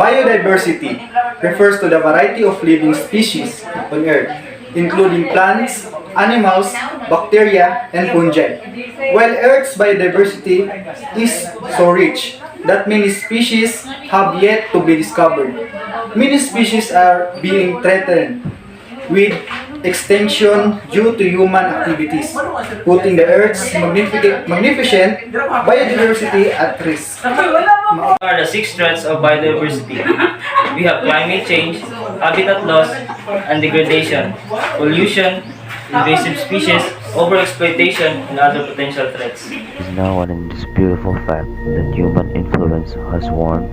Biodiversity refers to the variety of living species on Earth, including plants, animals, bacteria, and fungi. While Earth's biodiversity is so rich that many species have yet to be discovered, many species are being threatened with extinction due to human activities, putting the Earth's magnificent biodiversity at risk. Are the six threats of biodiversity. We have climate change, habitat loss and degradation, pollution, invasive species, overexploitation, and other potential threats. It is now an indisputable fact that human influence has warmed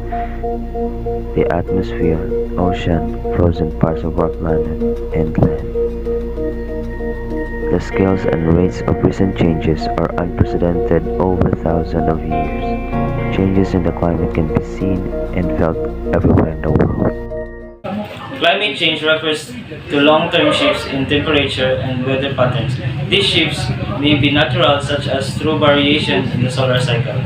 the atmosphere, ocean, frozen parts of our planet, and land. The scales and rates of recent changes are unprecedented over thousands of years. Changes in the climate can be seen and felt everywhere in the world. Climate change refers to long-term shifts in temperature and weather patterns. These shifts may be natural, such as through variation in the solar cycle.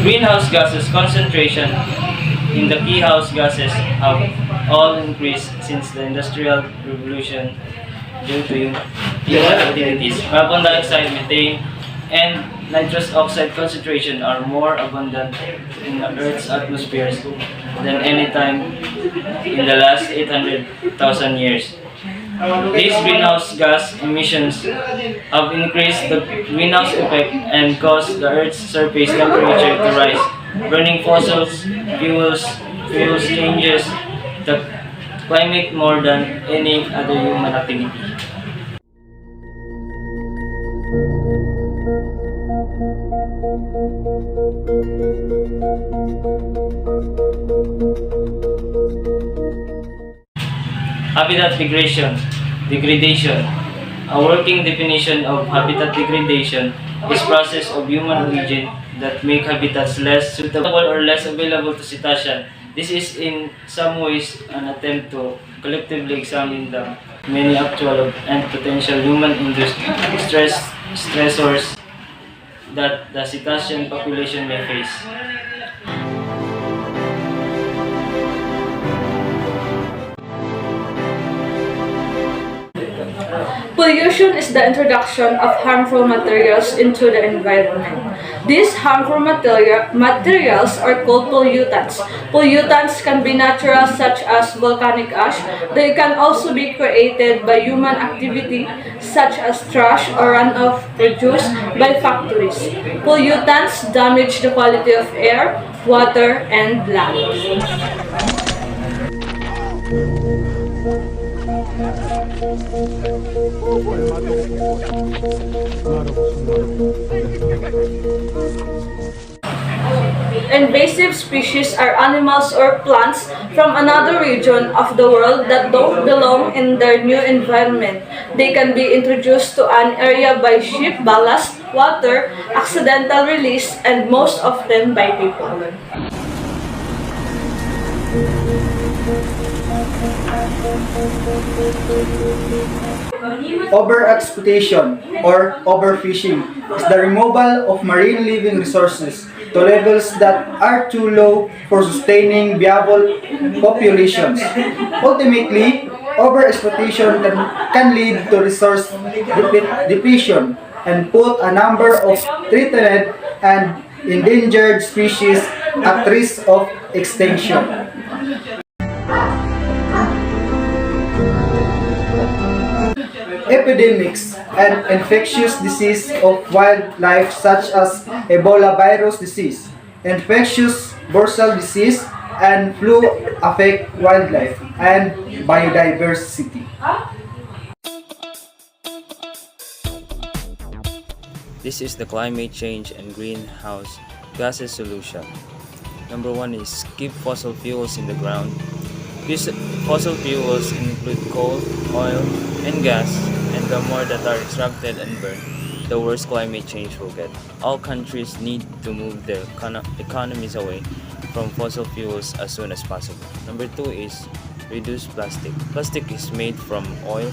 Greenhouse gases concentration in the key house gases have all increased since the Industrial Revolution due to human activities. Carbon dioxide, methane, and nitrous oxide concentration are more abundant in the Earth's atmospheres than any time in the last 800,000 years. These greenhouse gas emissions have increased the greenhouse effect and caused the Earth's surface temperature to rise. Burning fossils fuels changes the climate more than any other human activity. Habitat degradation. A working definition of habitat degradation is process of human origin that make habitats less suitable or less available to cetaceans. This is in some ways an attempt to collectively examine the many actual and potential human-induced stressors that the cetacean population may face. Pollution is the introduction of harmful materials into the environment. These harmful materials are called pollutants. Pollutants can be natural, such as volcanic ash. They can also be created by human activity, such as trash or runoff produced by factories. Pollutants damage the quality of air, water, and land. Invasive species are animals or plants from another region of the world that don't belong in their new environment. They can be introduced to an area by ship, ballast, water, accidental release, and most often by people. Overexploitation or overfishing is the removal of marine living resources to levels that are too low for sustaining viable populations. Ultimately, overexploitation can lead to resource depletion and put a number of threatened and endangered species at risk of extinction. Epidemics and infectious disease of wildlife such as Ebola virus disease, infectious bursal disease, and flu affect wildlife and biodiversity. This is the climate change and greenhouse gases solution. Number 1 is keep fossil fuels in the ground. Fossil fuels include coal, oil, and gas, and the more that are extracted and burned, the worse climate change will get. All countries need to move their economies away from fossil fuels as soon as possible. Number 2 is reduce plastic. Plastic is made from oil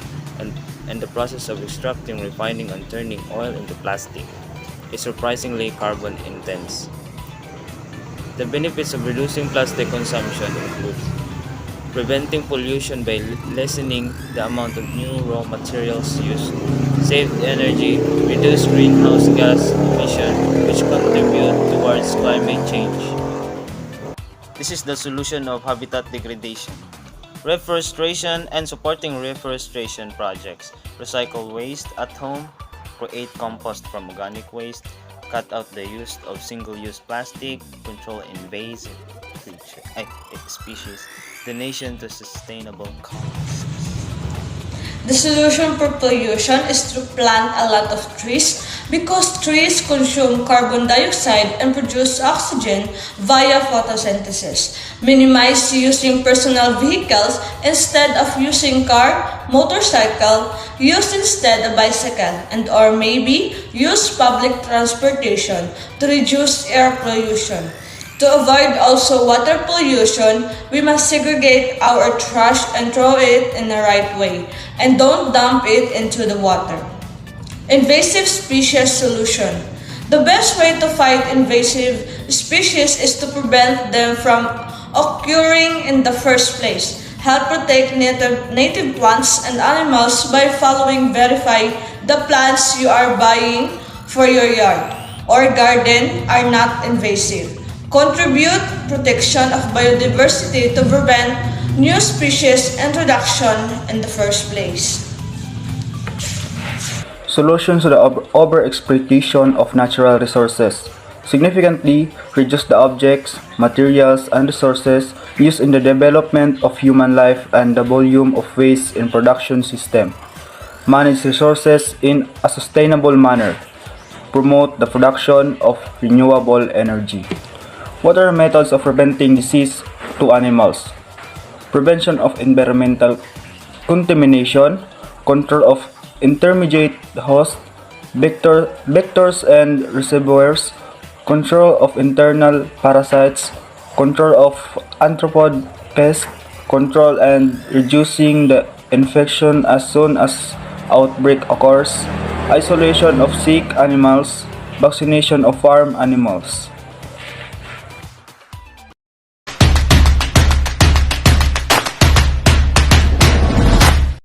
and the process of extracting, refining, and turning oil into plastic is surprisingly carbon intense. The benefits of reducing plastic consumption include preventing pollution by lessening the amount of new raw materials used, save energy, reduce greenhouse gas emission, which contribute towards climate change. This is the solution of habitat degradation. Reforestation and supporting reforestation projects. Recycle waste at home, create compost from organic waste, cut out the use of single-use plastic, control invasive species, donation to sustainable causes. The solution for pollution is to plant a lot of trees because trees consume carbon dioxide and produce oxygen via photosynthesis. Minimize using personal vehicles instead of using car, motorcycle, use instead a bicycle, and or maybe use public transportation to reduce air pollution. To avoid also water pollution, we must segregate our trash and throw it in the right way, and don't dump it into the water. Invasive species solution. The best way to fight invasive species is to prevent them from occurring in the first place. Help protect native plants and animals by verify the plants you are buying for your yard or garden are not invasive. Contribute protection of biodiversity to prevent new species introduction in the first place. Solutions to the overexploitation of natural resources. Significantly reduce the objects, materials, and resources used in the development of human life and the volume of waste in production system. Manage resources in a sustainable manner. Promote the production of renewable energy. What are methods of preventing disease to animals? Prevention of environmental contamination, control of intermediate hosts, vectors and reservoirs, control of internal parasites, control of arthropod pests, control and reducing the infection as soon as outbreak occurs, isolation of sick animals, vaccination of farm animals.